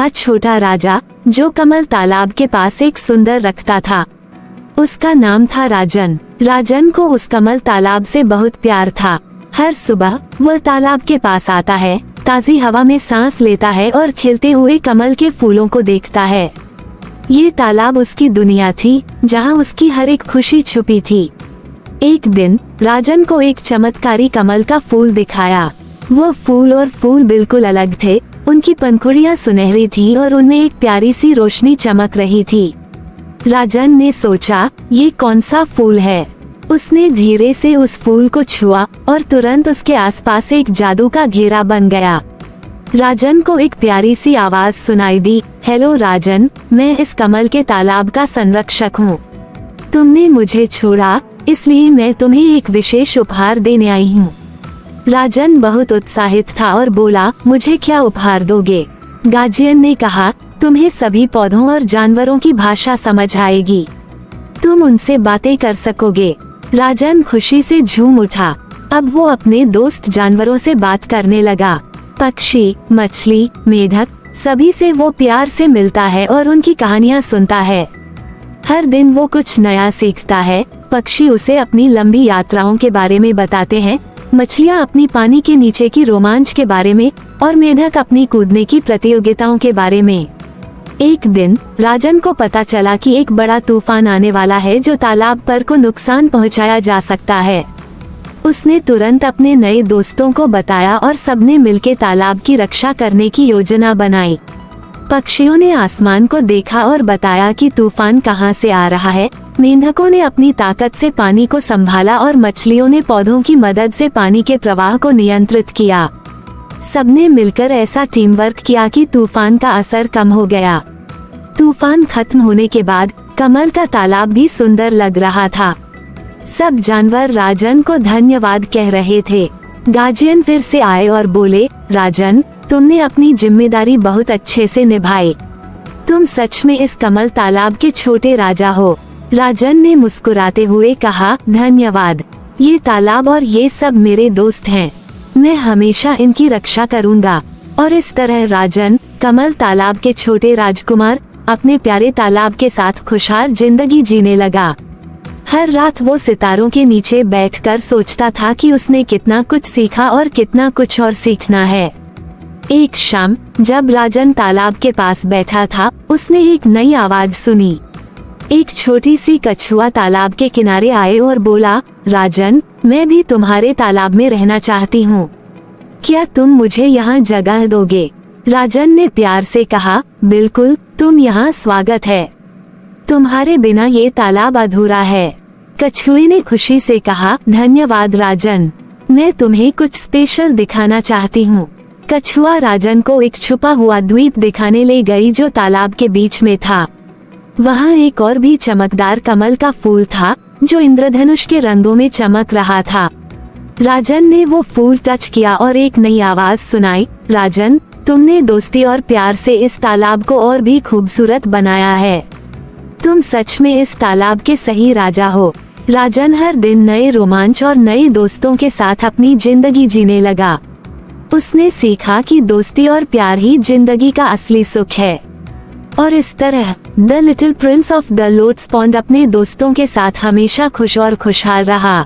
था छोटा राजा जो कमल तालाब के पास एक सुंदर रखता था। उसका नाम था राजन। राजन को उस कमल तालाब से बहुत प्यार था। हर सुबह वह तालाब के पास आता है, ताज़ी हवा में सांस लेता है और खिलते हुए कमल के फूलों को देखता है। ये तालाब उसकी दुनिया थी, जहाँ उसकी हर एक खुशी छुपी थी। एक दिन राजन को एक चमत्कारी कमल का फूल दिखाया। वो फूल और फूल बिल्कुल अलग थे। उनकी पंखुड़ियाँ सुनहरी थीं और उनमें एक प्यारी सी रोशनी चमक रही थी। राजन ने सोचा, ये कौन सा फूल है? उसने धीरे से उस फूल को छुआ और तुरंत उसके आसपास एक जादू का घेरा बन गया। राजन को एक प्यारी सी आवाज सुनाई दी, हेलो राजन, मैं इस कमल के तालाब का संरक्षक हूँ। तुमने मुझे छोड़ा, इसलिए मैं तुम्हें एक विशेष उपहार देने आई हूँ। राजन बहुत उत्साहित था और बोला, मुझे क्या उपहार दोगे? गार्जियन ने कहा, तुम्हें सभी पौधों और जानवरों की भाषा समझ आएगी। तुम उनसे बातें कर सकोगे। राजन खुशी से झूम उठा। अब वो अपने दोस्त जानवरों से बात करने लगा। पक्षी, मछली, मेढक, सभी से वो प्यार से मिलता है और उनकी कहानियाँ सुनता है। हर दिन वो कुछ नया सीखता है। पक्षी उसे अपनी लंबी यात्राओं के बारे में बताते हैं, मछलियाँ अपनी पानी के नीचे की रोमांच के बारे में और मेढक अपनी कूदने की प्रतियोगिताओं के बारे में। एक दिन राजन को पता चला कि एक बड़ा तूफान आने वाला है जो तालाब पर को नुकसान पहुंचाया जा सकता है। उसने तुरंत अपने नए दोस्तों को बताया और सबने मिलकर तालाब की रक्षा करने की योजना बनाई। पक्षियों ने आसमान को देखा और बताया कि तूफान कहां से आ रहा है। मेंढकों ने अपनी ताकत से पानी को संभाला और मछलियों ने पौधों की मदद से पानी के प्रवाह को नियंत्रित किया। सबने मिलकर ऐसा टीम वर्क किया कि तूफान का असर कम हो गया। तूफान खत्म होने के बाद कमल का तालाब भी सुंदर लग रहा था। सब जानवर राजन को धन्यवाद कह रहे थे। गार्जियन फिर से आए और बोले, राजन, तुमने अपनी जिम्मेदारी बहुत अच्छे से निभाई। तुम सच में इस कमल तालाब के छोटे राजा हो। राजन ने मुस्कुराते हुए कहा, धन्यवाद। ये तालाब और ये सब मेरे दोस्त हैं। मैं हमेशा इनकी रक्षा करूंगा। और इस तरह राजन, कमल तालाब के छोटे राजकुमार, अपने प्यारे तालाब के साथ खुशहाल जिंदगी जीने लगा। हर रात वो सितारों के नीचे बैठकर सोचता था कि उसने कितना कुछ सीखा और कितना कुछ और सीखना है। एक शाम जब राजन तालाब के पास बैठा था, उसने एक नई आवाज सुनी। एक छोटी सी कछुआ तालाब के किनारे आए और बोला, राजन, मैं भी तुम्हारे तालाब में रहना चाहती हूँ। क्या तुम मुझे यहाँ जगह दोगे? राजन ने प्यार से कहा, बिल्कुल, तुम यहाँ स्वागत है। तुम्हारे बिना ये तालाब अधूरा है। कछुए ने खुशी से कहा, धन्यवाद राजन, मैं तुम्हें कुछ स्पेशल दिखाना चाहती हूँ। कछुआ राजन को एक छुपा हुआ द्वीप दिखाने ले गई जो तालाब के बीच में था। वहाँ एक और भी चमकदार कमल का फूल था जो इंद्रधनुष के रंगों में चमक रहा था। राजन ने वो फूल टच किया और एक नई आवाज सुनाई, राजन, तुमने दोस्ती और प्यार से इस तालाब को और भी खूबसूरत बनाया है। तुम सच में इस तालाब के सही राजा हो। राजन हर दिन नए रोमांच और नए दोस्तों के साथ अपनी जिंदगी जीने लगा। उसने सीखा कि दोस्ती और प्यार ही जिंदगी का असली सुख है। और इस तरह the little Prince of the lotus pond अपने दोस्तों के साथ हमेशा खुश और खुशहाल रहा।